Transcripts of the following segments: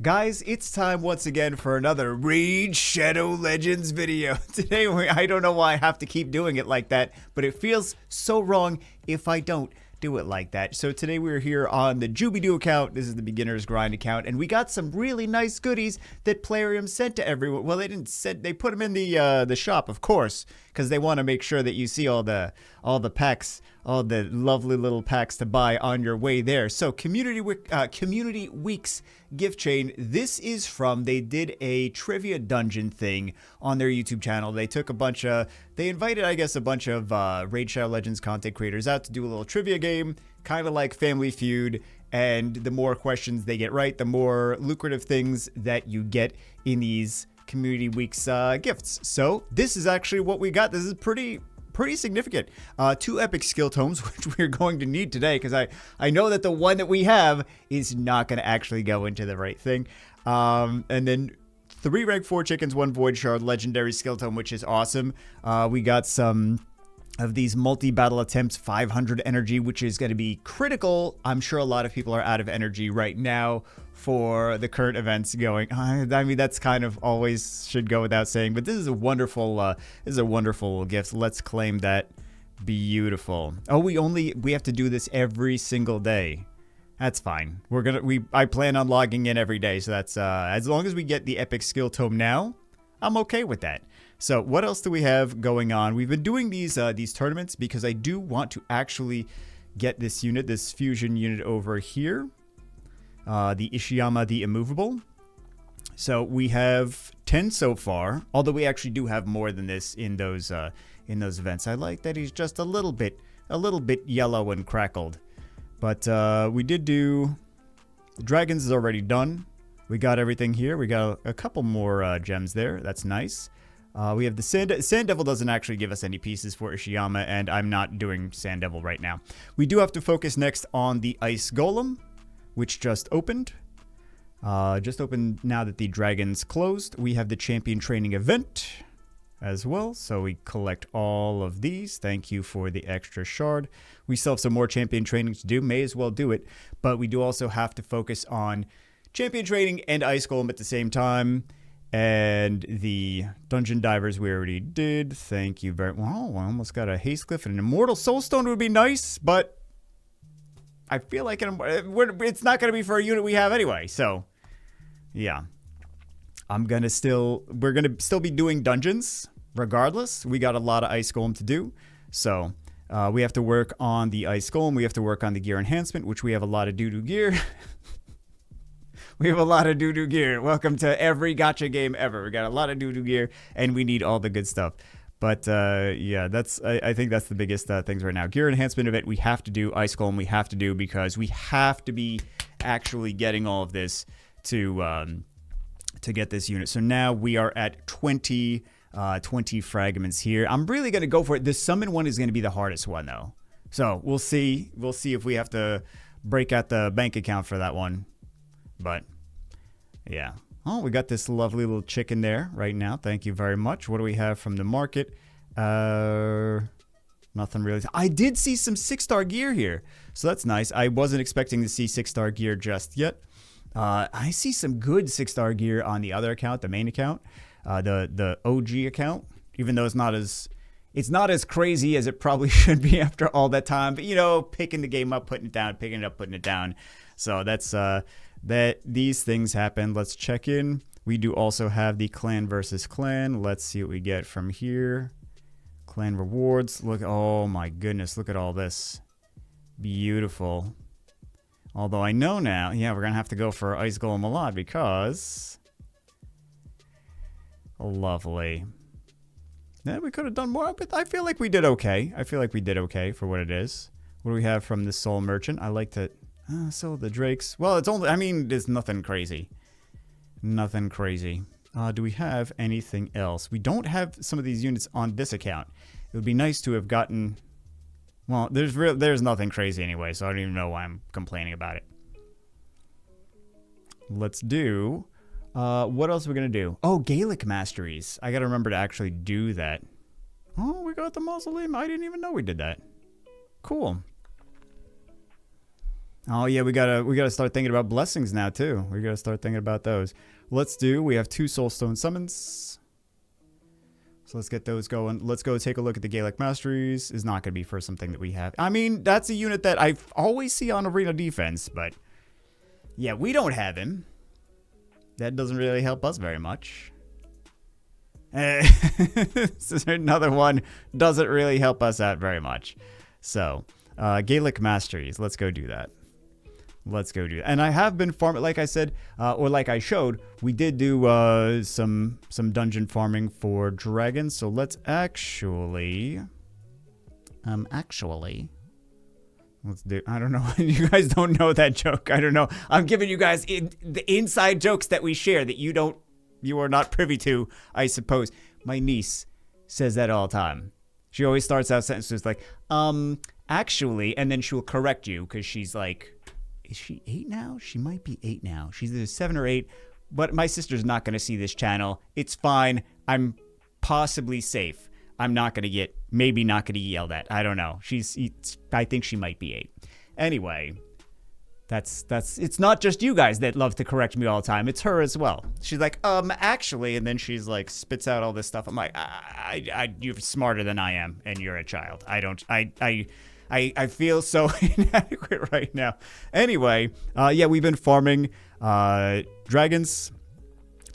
Guys, it's time once again for another Raid Shadow Legends video. Today, I don't know why I have to keep doing it like that, but it feels so wrong if I don't do it like that. So today we're here on the Jubi account. This is the beginner's grind account, and we got some really nice goodies that Plarium sent to everyone. Well, they didn't send, they put them in the shop, of course, because they want to make sure that you see all the packs, all the lovely little packs to buy on your way there. So Community Week's gift chain. This is from, they did a trivia dungeon thing on their YouTube channel. They took a bunch of, they invited, I guess, a bunch of Raid Shadow Legends content creators out to do a little trivia game, kind of like Family Feud. And the more questions they get right, the more lucrative things that you get in these Community Week's gifts. So this is actually what we got. This is pretty significant. 2 epic skill tomes, which we're going to need today, because I know that the one that we have is not going to actually go into the right thing. And then 3 rank 4 chickens, 1 void shard legendary skill tome, which is awesome. We got some of these multi-battle attempts, 500 energy, which is going to be critical. I'm sure a lot of people are out of energy right now for the current events going. I mean, that's kind of always should go without saying, but this is a wonderful gift. Let's claim that. Beautiful. Oh, we have to do this every single day. That's fine. I plan on logging in every day, so that's as long as we get the epic skill tome now, I'm okay with that. So what else do we have going on? We've been doing these tournaments because I do want to actually get this unit, this fusion unit over here. The Ishiyama, the immovable. So we have 10 so far, although we actually do have more than this in those events. I like that he's just a little bit yellow and crackled. But we did do the dragons is already done. We got everything here. We got a couple more gems there. That's nice. We have the Sand Devil doesn't actually give us any pieces for Ishiyama, and I'm not doing Sand Devil right now. We do have to focus next on the Ice Golem, which just opened. Just opened now that the dragon's closed. We have the Champion Training Event as well, so we collect all of these. Thank you for the extra shard. We still have some more Champion Training to do. May as well do it, but we do also have to focus on Champion Training and Ice Golem at the same time. And the Dungeon Divers we already did. Thank you very much. Wow, I almost got a Hastecliff and an Immortal Soulstone would be nice, but I feel like it's not going to be for a unit we have anyway. So, yeah. We're going to still be doing dungeons regardless. We got a lot of Ice Golem to do. So, we have to work on the Ice Golem. We have to work on the gear enhancement, which we have a lot of doo-doo gear. We have a lot of doo-doo gear. Welcome to every gacha game ever. We got a lot of doo-doo gear, and we need all the good stuff. But, yeah, I think that's the biggest things right now. Gear enhancement event we have to do. Ice Golem we have to do because we have to be actually getting all of this to get this unit. So now we are at 20 fragments here. I'm really going to go for it. The summon one is going to be the hardest one, though. So we'll see. We'll see if we have to break out the bank account for that one. But, yeah. Oh, we got this lovely little chicken there right now. Thank you very much. What do we have from the market? Nothing really. I did see some 6-star gear here. So that's nice. I wasn't expecting to see 6-star gear just yet. I see some good 6-star gear on the other account, the main account. The OG account. Even though it's not as crazy as it probably should be after all that time. But, you know, picking the game up, putting it down, picking it up, putting it down. So that's... that these things happen. Let's check in. We do also have the clan versus clan. Let's see what we get from here. Clan rewards. Look, oh my goodness, look at all this. Beautiful. Although I know now, yeah, we're gonna have to go for Ice Golem a lot because lovely. Yeah, we could have done more, but I feel like we did okay. I feel like we did okay for what it is. What do we have from the Soul Merchant? I like to so the Drakes. Well, it's only, I mean, there's nothing crazy. Nothing crazy. Do we have anything else? We don't have some of these units on this account. It would be nice to have gotten... Well, there's nothing crazy anyway, so I don't even know why I'm complaining about it. Let's do... what else are we going to do? Oh, Gaelic Masteries. I got to remember to actually do that. Oh, we got the Mausoleum. I didn't even know we did that. Cool. Oh yeah, we gotta start thinking about blessings now too. We gotta start thinking about those. We have 2 soulstone summons. So let's get those going. Let's go take a look at the Gaelic Masteries. Is not gonna be for something that we have. I mean, that's a unit that I always see on Arena Defense, but yeah, we don't have him. That doesn't really help us very much. This is another one. Doesn't really help us out very much. So, Gaelic Masteries. Let's go do that. Let's go do that. And I have been farming, like I said, or like I showed, we did do some dungeon farming for dragons. So let's actually, let's do, I don't know. You guys don't know that joke. I don't know. I'm giving you guys the inside jokes that we share that you are not privy to, I suppose. My niece says that all the time. She always starts out sentences like, actually, and then she'll correct you because she's like, is she 8 now? She might be 8 now. She's either 7 or 8, but my sister's not going to see this channel. It's fine. I'm possibly safe. I'm not going to get, maybe not going to get yelled at. I don't know. I think she might be 8. Anyway, it's not just you guys that love to correct me all the time. It's her as well. She's like, actually, and then she's like, spits out all this stuff. I'm like, you're smarter than I am, and you're a child. I feel so inadequate right now. Anyway, yeah, we've been farming dragons.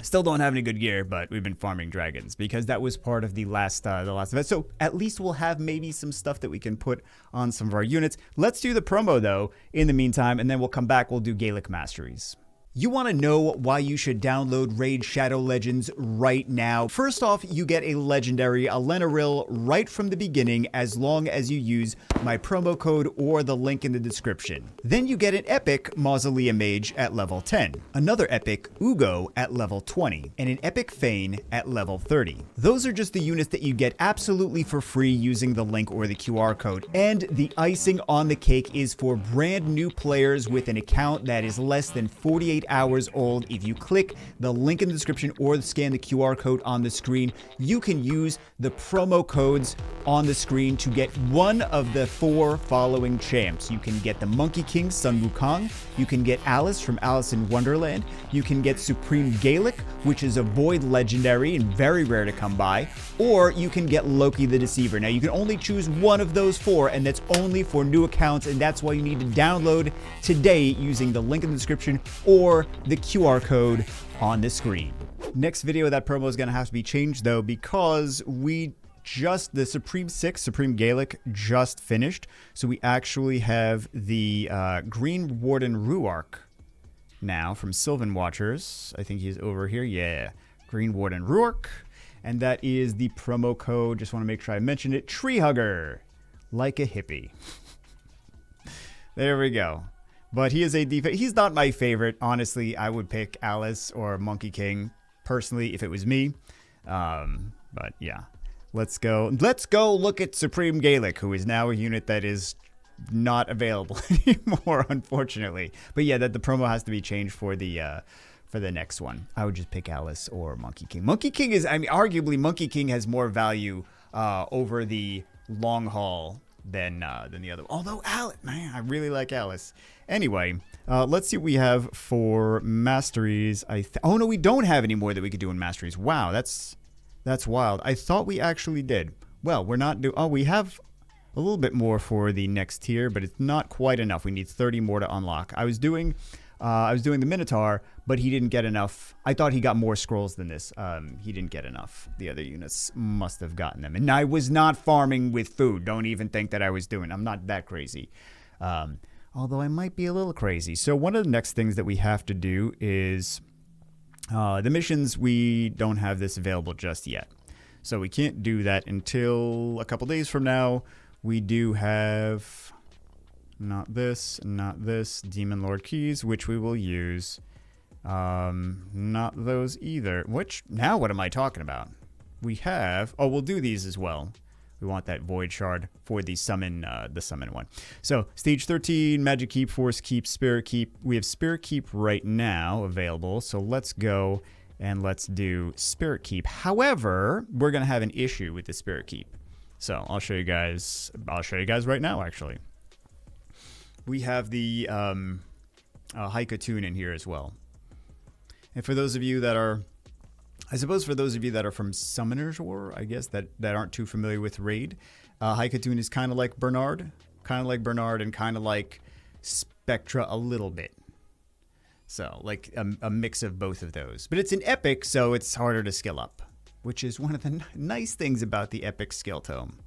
Still don't have any good gear, but we've been farming dragons because that was part of the last event. So at least we'll have maybe some stuff that we can put on some of our units. Let's do the promo though in the meantime, and then we'll come back. We'll do Gaelic Masteries. You want to know why you should download Raid Shadow Legends right now? First off, you get a legendary Elenaril right from the beginning as long as you use my promo code or the link in the description. Then you get an epic Maus Mage at level 10, another epic Uugo at level 20, and an epic Fayne at level 30. Those are just the units that you get absolutely for free using the link or the QR code. And the icing on the cake is for brand new players with an account that is less than 48 hours old. If you click the link in the description or scan the QR code on the screen, you can use the promo codes on the screen to get one of the 4 following champs. You can get the Monkey King Sun Wukong, you can get Alice from Alice in Wonderland, you can get Supreme Gaelic, which is a void legendary and very rare to come by, or you can get Loki the Deceiver. Now you can only choose one of those 4, and that's only for new accounts, and that's why you need to download today using the link in the description or the QR code on the screen. Next video, that promo is going to have to be changed though, because the Supreme 6, Supreme Gaelic, just finished. So we actually have the Green Warden Ruark now from Sylvan Watchers. I think he's over here. Yeah, Green Warden Ruark. And that is the promo code. Just want to make sure I mentioned it. Tree Hugger. Like a hippie. There we go. But he is he's not my favorite. Honestly, I would pick Alice or Monkey King personally if it was me. But yeah. Let's go look at Supreme Gaelic, who is now a unit that is not available anymore, unfortunately. But yeah, that the promo has to be changed for the next one. I would just pick Alice or Monkey King. Monkey King is, I mean, arguably Monkey King has more value over the long haul than the other. Although Alice, man, I really like Alice. Anyway, let's see what we have for masteries. Oh no, we don't have any more that we could do in masteries. Wow, that's wild. I thought we actually did. Well, we're not oh, we have a little bit more for the next tier, but it's not quite enough. We need 30 more to unlock. I was doing the Minotaur, but he didn't get enough. I thought he got more scrolls than this. He didn't get enough. The other units must have gotten them. And I was not farming with food. Don't even think that I was doing. I'm not that crazy. Although I might be a little crazy. So one of the next things that we have to do is the missions. We don't have this available just yet. So we can't do that until a couple days from now. We do have not this, Demon Lord keys, which we will use. Not those either. Which, now what am I talking about? We have, oh, we'll do these as well. We want that Void Shard for the summon one. So, Stage 13, Magic Keep, Force Keep, Spirit Keep. We have Spirit Keep right now available, so let's go and let's do Spirit Keep. However, we're going to have an issue with the Spirit Keep. So, I'll show you guys right now, actually. we have the Haikatun in here as well. And for those of you that are, I suppose for those of you that are from Summoner's War, I guess, that aren't too familiar with Raid, Haikatun is kind of like Bernard, and kind of like Spectra a little bit. So, like a mix of both of those. But it's an epic, so it's harder to skill up, which is one of the nice things about the epic skill tome.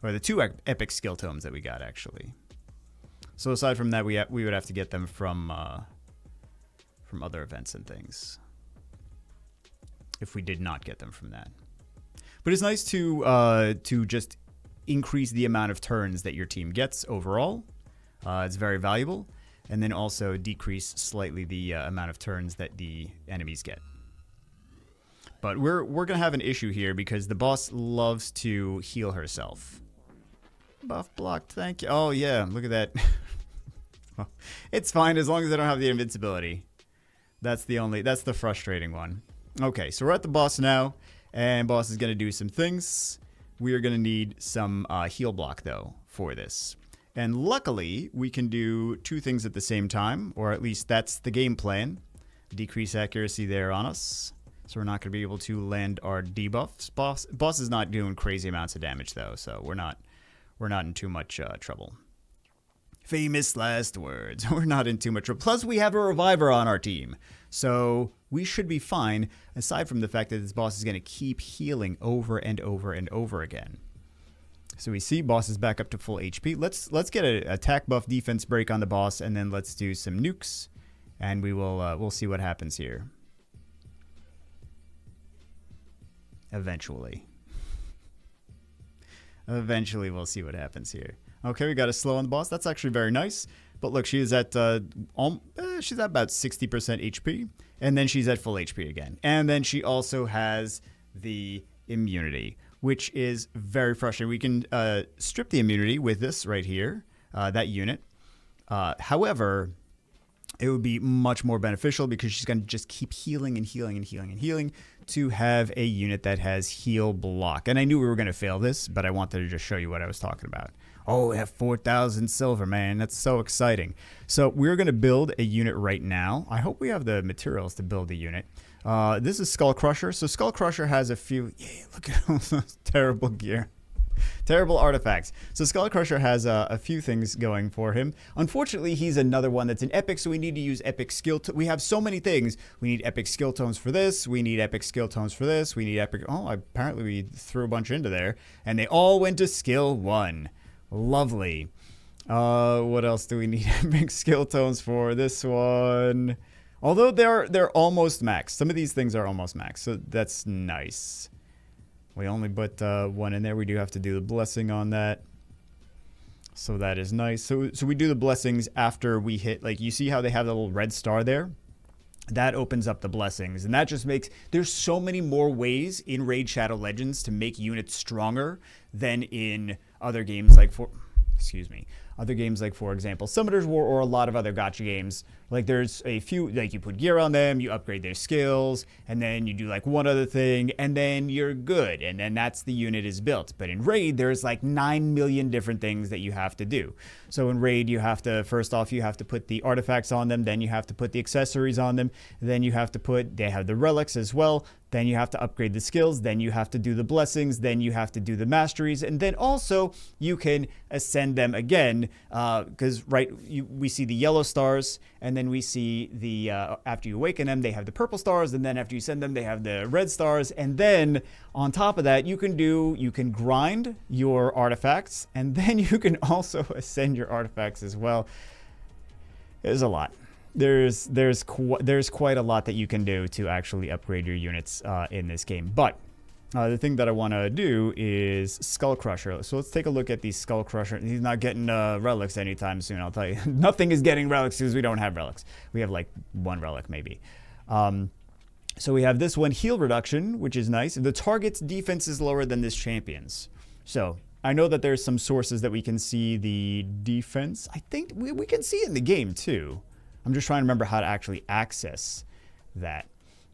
Or the two epic skill tomes that we got, actually. So aside from that, we would have to get them from other events and things. If we did not get them from that. But it's nice to just increase the amount of turns that your team gets overall. It's very valuable. And then also decrease slightly the amount of turns that the enemies get. But we're going to have an issue here because the boss loves to heal herself. Buff blocked, thank you. Oh, yeah, look at that. It's fine as long as I don't have the invincibility. That's the frustrating one. Okay, so we're at the boss now. And boss is going to do some things. We are going to need some heal block, though, for this. And luckily, we can do two things at the same time, or at least that's the game plan. Decrease accuracy there on us. So we're not going to be able to land our debuffs. Boss is not doing crazy amounts of damage, though, so we're not in too much trouble. Famous last words. We're not in too much trouble. Plus, we have a reviver on our team. So we should be fine, aside from the fact that this boss is going to keep healing over and over and over again. So we see boss is back up to full HP. Let's get an attack buff defense break on the boss, and then let's do some nukes, and we'll see what happens here. Eventually we'll see what happens here. Okay, we got a slow on the boss. That's actually very nice. But look, she is at she's at about 60% HP, and then she's at full HP again. And then she also has the immunity, which is very frustrating. We can strip the immunity with this right here, that unit. However, it would be much more beneficial because she's going to just keep healing and healing and healing and healing to have a unit that has heal block. And I knew we were going to fail this, but I wanted to just show you what I was talking about. Oh, we have 4,000 silver, man. That's so exciting. So we're going to build a unit right now. I hope we have the materials to build the unit. This is Skullcrusher. So Skullcrusher has a few... Yeah, look at all those terrible gear. Terrible artifacts. So Skullcrusher has a few things going for him. Unfortunately, he's another one that's an epic, so we need to use epic skill. We have so many things. We need epic skill tones for this. We need epic skill tones for this. We need epic... Oh, apparently we threw a bunch into there. And they all went to skill 1. Lovely. What else do we need epic skill tones for? This one... Although they're almost max. Some of these things are almost max, so that's nice. We only put one in there. We do have to do the blessing on that. So that is nice. So we do the blessings after we hit, like, you see how they have the little red star there? That opens up the blessings. And that just makes, there's so many more ways in Raid Shadow Legends to make units stronger than in other games like, other games like, for example, Summoner's War or a lot of other gacha games. Like, there's a few, like, you put gear on them, you upgrade their skills, and then you do, like, one other thing, and then you're good, and then that's the unit is built. But in Raid, there's, like, 9 million different things that you have to do. So in Raid, you have to, first off, you have to put the artifacts on them, then you have to put the accessories on them, then you have to put, they have the relics as well, then you have to upgrade the skills, then you have to do the blessings, then you have to do the masteries, and then also you can ascend them again, because we see the yellow stars, and then we see the after you awaken them, they have the purple stars, and then after you send them, they have the red stars, and then on top of that, you can grind your artifacts, and then you can also ascend your artifacts as well. There's a lot. There's quite a lot that you can do to actually upgrade your units in this game. But the thing that I want to do is Skullcrusher. So let's take a look at the Skullcrusher. He's not getting relics anytime soon, I'll tell you. Nothing is getting relics because we don't have relics. We have like one relic maybe. So we have this one, heal reduction, which is nice. The target's defense is lower than this champion's. So I know that there's some sources that we can see the defense. I think we can see it in the game too. I'm just trying to remember how to actually access that.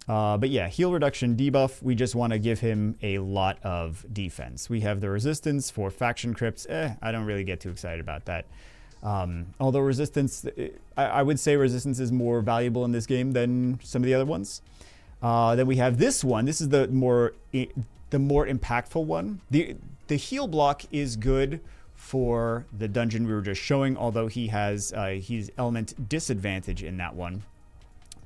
But yeah, heal reduction debuff. We just want to give him a lot of defense. We have the resistance for faction crypts. I don't really get too excited about that. Although resistance, I would say resistance is more valuable in this game than some of the other ones. Then we have this one. This is the more impactful one. The heal block is good for the dungeon we were just showing, although he has he's element disadvantage in that one.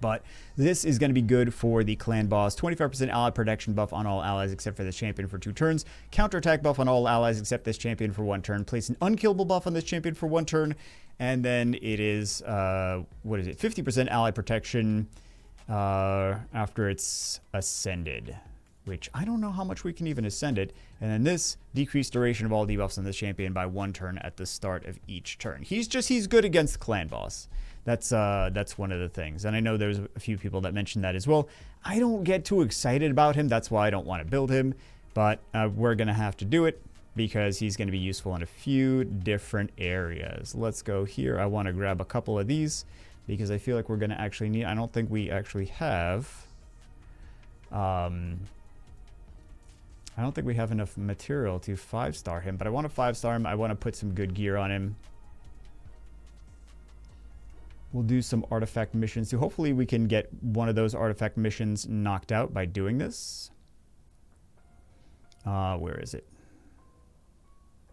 But this is going to be good for the clan boss. 25% ally protection buff on all allies except for this champion for 2 turns. Counterattack buff on all allies except this champion for 1 turn. Place an unkillable buff on this champion for 1 turn. And then it is, what is it? 50% ally protection after it's ascended. Which I don't know how much we can even ascend it. And then this, decreased duration of all debuffs on this champion by 1 turn at the start of each turn. He's good against clan boss. That's one of the things. And I know there's a few people that mentioned that as well. I don't get too excited about him. That's why I don't want to build him. But we're going to have to do it because he's going to be useful in a few different areas. Let's go here. I want to grab a couple of these because I feel like we're going to actually need... I don't think we actually have... I don't think we have enough material to 5-star him, but I want to 5-star him. I want to put some good gear on him. We'll do some artifact missions too. Hopefully we can get one of those artifact missions knocked out by doing this. Where is it?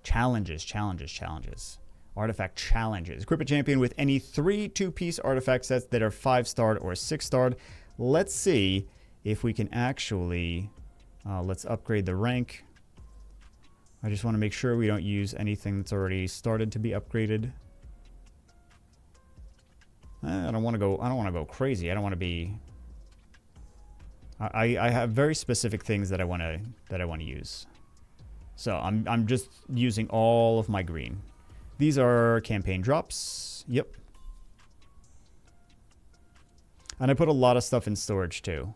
Challenges. Artifact challenges. Equip a champion with any 3 2-piece artifact sets that are 5-starred or 6-starred. Let's see if we can actually... let's upgrade the rank. I just want to make sure we don't use anything that's already started to be upgraded. I don't want to go crazy. I don't want to be... I have very specific things that I want to use. So I'm just using all of my green. These are campaign drops. Yep. And I put a lot of stuff in storage too.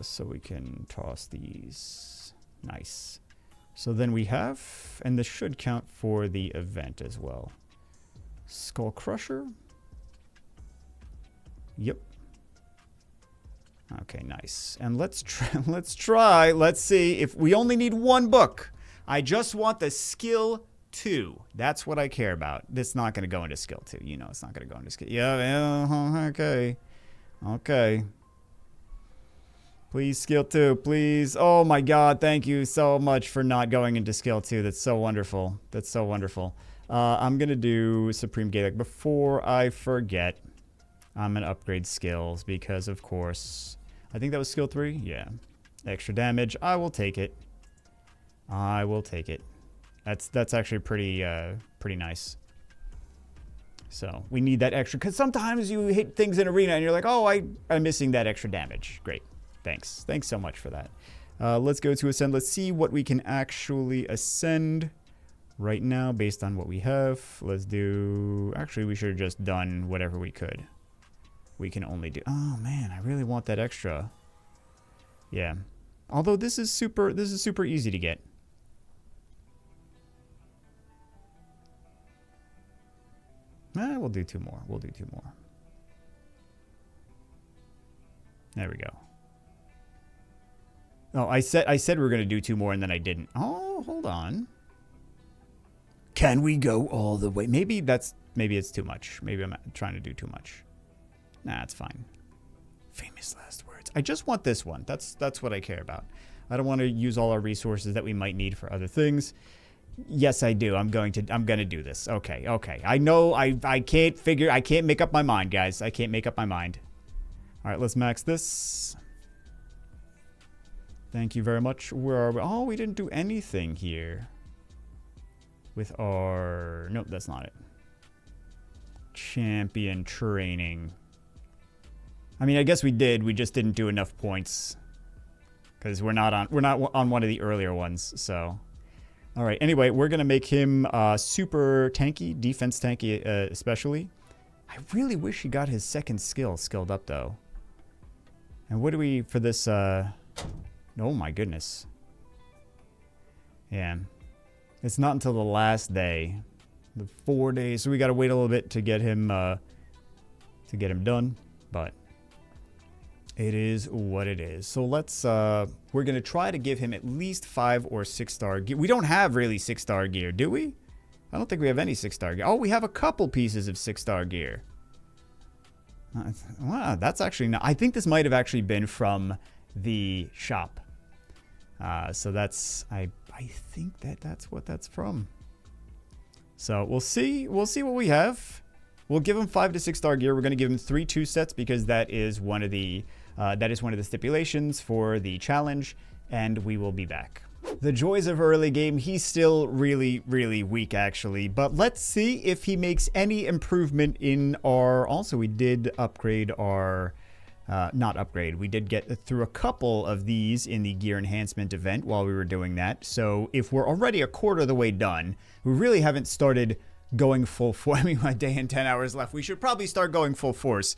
So we can toss these. Nice. So then we have, and this should count for the event as well. Skullcrusher. Yep. Okay, nice. And let's try. Let's see if we only need 1 book. I just want the skill 2. That's what I care about. It's not going to go into skill 2. You know, it's not going to go into skill. Yeah. Okay. Okay. Please, skill 2, please. Oh my god, thank you so much for not going into skill 2. That's so wonderful. That's so wonderful. I'm going to do Supreme Gaelic. Before I forget, I'm going to upgrade skills because, of course, I think that was skill 3. Yeah. Extra damage. I will take it. I will take it. That's actually pretty nice. So we need that extra, because sometimes you hit things in arena and you're like, oh, I'm missing that extra damage. Great. Thanks. Thanks so much for that. Let's go to ascend. Let's see what we can actually ascend right now based on what we have. Let's do... Actually, we should have just done whatever we could. We can only do... Oh, man, I really want that extra. Yeah. Although this is super easy to get. We'll do 2 more. We'll do 2 more. There we go. Oh, I said we were going to do 2 more and then I didn't. Oh, hold on. Can we go all the way? Maybe it's too much. Maybe I'm trying to do too much. Nah, it's fine. Famous last words. I just want this one. That's what I care about. I don't want to use all our resources that we might need for other things. Yes, I do. I'm going to do this. Okay. I know I can't make up my mind, guys. I can't make up my mind. All right, let's max this. Thank you very much. Where are we? Oh, we didn't do anything here. With our... Nope, that's not it. Champion training. I mean, I guess we did. We just didn't do enough points. Because we're not on one of the earlier ones, so... Alright, anyway, we're going to make him super tanky, defense tanky especially. I really wish he got his second skill skilled up, though. And what do we... For this... Oh my goodness. Yeah. It's not until the last day. The 4 days. So we got to wait a little bit to get him done. But it is what it is. So let's we're going to try to give him at least 5 or 6 star gear. We don't have really 6 star gear, do we? I don't think we have any 6-star gear. Oh, we have a couple pieces of 6-star gear. Wow, that's actually not... I think this might have actually been from the shop. So that's... I think that's what that's from. So we'll see. We'll see what we have. We'll give him 5 to 6-star gear. We're going to give him 3 2-sets because that is one of the stipulations for the challenge. And we will be back. The joys of early game, he's still really, really weak actually, but let's see if he makes any improvement in our... Also, we did upgrade our... not upgrade, we did get through a couple of these in the gear enhancement event while we were doing that, so if we're already a quarter of the way done, we really haven't started going full force. I mean, a day and 10 hours left. We should probably start going full force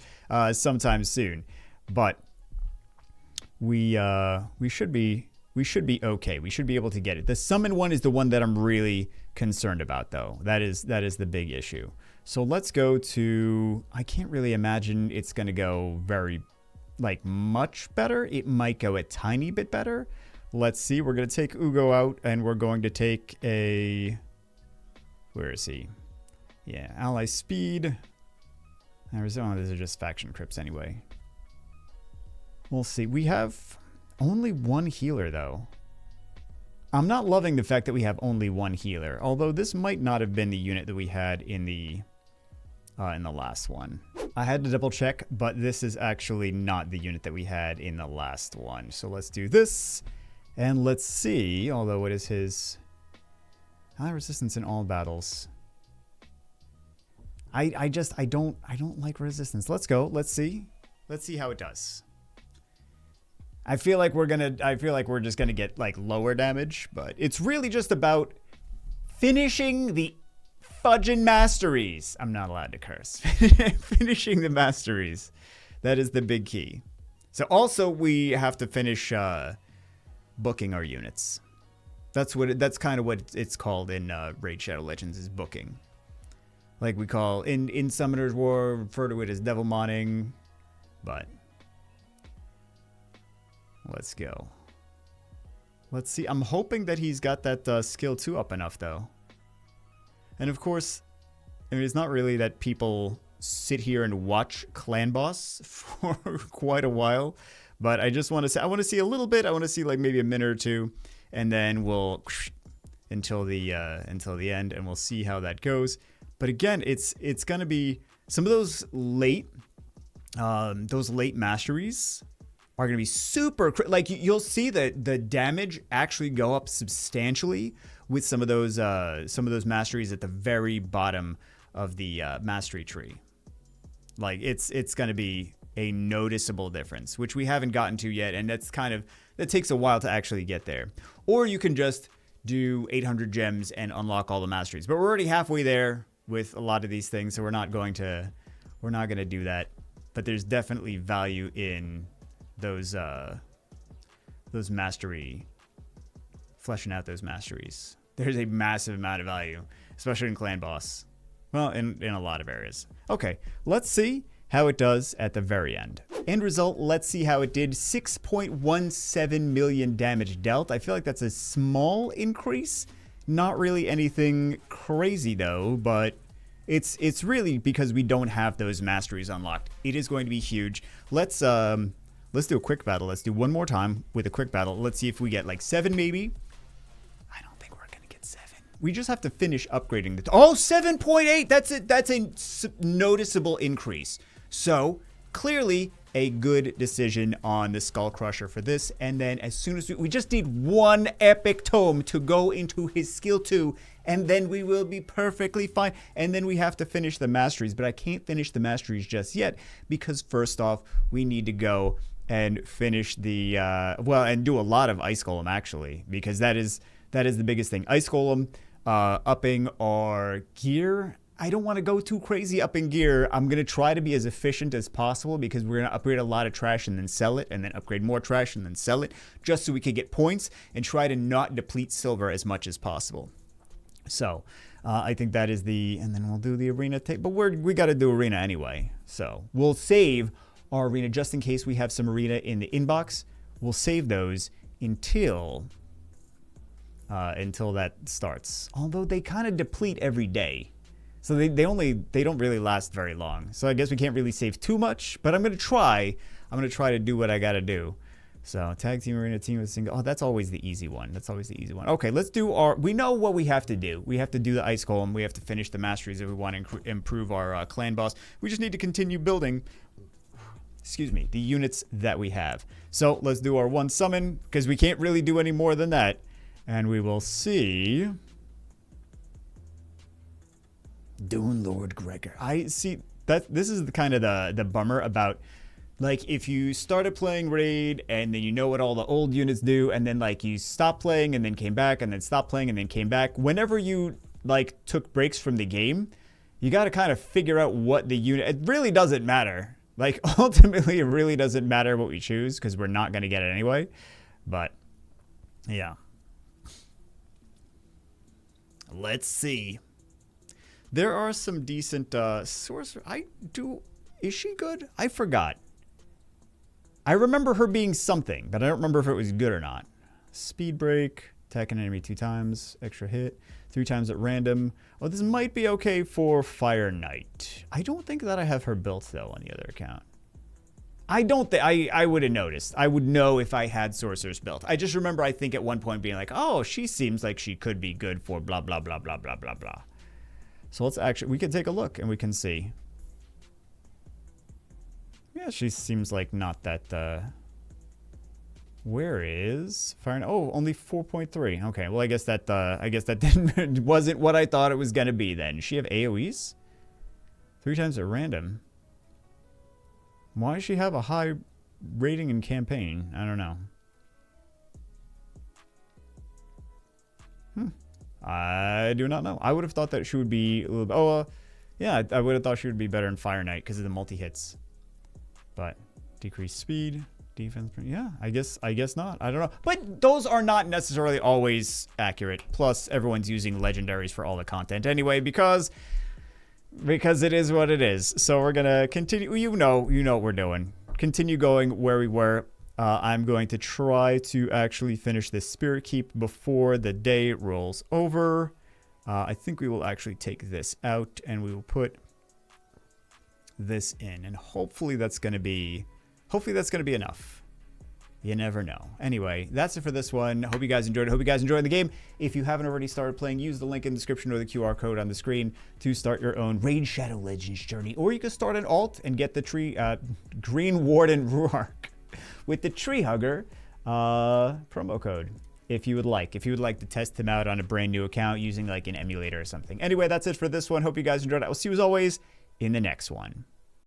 sometime soon, but we should be okay. We should be able to get it. The summon one is the one that I'm really concerned about, though. That is the big issue. So let's go to... I can't really imagine it's going to go very, like, much better. It might go a tiny bit better. Let's see. We're going to take Uugo out, and we're going to take a... Where is he? Yeah, ally speed. These are just faction crypts anyway. We'll see. We have... only one healer, though. I'm not loving the fact that we have only one healer, although this might not have been the unit that we had in the last one. I had to double check, but this is actually not the unit that we had in the last one. So let's do this, and let's see, although what is his... Ally resistance in all battles. I don't like resistance. Let's go. Let's see. Let's see how it does. I feel like we're just gonna get like lower damage, but it's really just about finishing the fudging masteries. I'm not allowed to curse. Finishing the masteries. That is the big key. So also we have to finish booking our units. That's kind of what it's called in Raid Shadow Legends, is booking. Like we call in Summoner's War, refer to it as devil modding, but let's go. Let's see. I'm hoping that he's got that skill 2 up enough, though. And of course, I mean, it's not really that people sit here and watch Clan Boss for quite a while, but I just want to say, I want to see a little bit. I want to see like maybe a minute or two, and then we'll until the end, and we'll see how that goes. But again, it's gonna be some of those late masteries are going to be super, like you'll see that the damage actually go up substantially with some of those masteries at the very bottom of the mastery tree. Like it's going to be a noticeable difference, which we haven't gotten to yet, and that takes a while to actually get there. Or you can just do 800 gems and unlock all the masteries. But we're already halfway there with a lot of these things, so we're not going to do that. But there's definitely value in those mastery, fleshing out those masteries. There's a massive amount of value, especially in Clan Boss. Well, in a lot of areas. Okay, let's see how it does at the very end. End result, let's see how it did. 6.17 million damage dealt. I feel like that's a small increase. Not really anything crazy though, but it's really because we don't have those masteries unlocked. It is going to be huge. Let's do a quick battle. Let's do one more time with a quick battle. Let's see if we get like 7 maybe. I don't think we're going to get 7. We just have to finish upgrading the... Oh, 7.8! That's a noticeable increase. So, clearly a good decision on the Skullcrusher for this. And then as soon as we just need one epic tome to go into his skill 2, and then we will be perfectly fine. And then we have to finish the masteries, but I can't finish the masteries just yet because first off, we need to go and finish the, and do a lot of Ice Golem, actually, because that is the biggest thing. Ice Golem, upping our gear. I don't want to go too crazy upping gear. I'm going to try to be as efficient as possible because we're going to upgrade a lot of trash and then sell it, and then upgrade more trash and then sell it, just so we can get points and try to not deplete silver as much as possible. So, I think that is and then we'll do the arena tape, but we got to do arena anyway. So, we'll save our arena just in case we have some arena in the inbox. We'll save those until until that starts. Although they kind of deplete every day. So they don't really last very long. So I guess we can't really save too much, but I'm going to try. I'm going to try to do what I got to do. So tag team arena team with single. Oh, that's always the easy one. That's always the easy one. Okay, let's do our, we know what we have to do. We have to do the ice golem. We have to finish the masteries if we want to improve our clan boss. We just need to continue building, excuse me, the units that we have. So let's do our one summon because we can't really do any more than that. And we will see. Dune Lord Gregor. I see that this is the kind of the bummer about, like, if you started playing Raid and then you know what all the old units do, and then like you stopped playing and then came back and then stopped playing and then came back. Whenever you like took breaks from the game, you got to kind of figure out what the unit. It really doesn't matter. Like ultimately, it really doesn't matter what we choose because we're not going to get it anyway. But yeah, let's see. There are some decent sorcerer. Is she good? I forgot. I remember her being something, but I don't remember if it was good or not. Speed break, attack an enemy 2 times, extra hit, 3 times at random. Oh, this might be okay for Fire Knight. I don't think that I have her built though on the other account. I don't think I would have noticed. I would know if I had sorcerers built. I just remember I think at one point being like, oh, she seems like she could be good for blah blah blah blah blah blah blah. So let's actually, we can take a look and we can see. Yeah, she seems like not that, where is Fire? Oh, only 4.3. Okay, well, I guess that didn't, wasn't what I thought it was going to be then. Does she have AoEs? 3 times at random. Why does she have a high rating in campaign? I don't know. I do not know. I would have thought that she would be a little, yeah, I would have thought she would be better in Fire Knight because of the multi-hits. But decreased speed, defense, yeah, I guess not. I don't know. But those are not necessarily always accurate. Plus, everyone's using legendaries for all the content anyway because it is what it is. So we're gonna continue. You know what we're doing. Continue going where we were. I'm going to try to actually finish this Spirit Keep before the day rolls over. I think we will actually take this out and we will put this in, and hopefully that's going to be enough. You never know. Anyway, that's it for this one. Hope you guys enjoyed it. Hope you guys enjoyed the game. If you haven't already started playing, use the link in the description or the QR code on the screen to start your own Raid Shadow Legends journey, or you can start an alt and get the Green Warden Rourke with the Tree Hugger promo code if you would like to test him out on a brand new account using like an emulator or something. Anyway, that's it for this one. Hope you guys enjoyed it. I will see you as always in the next one.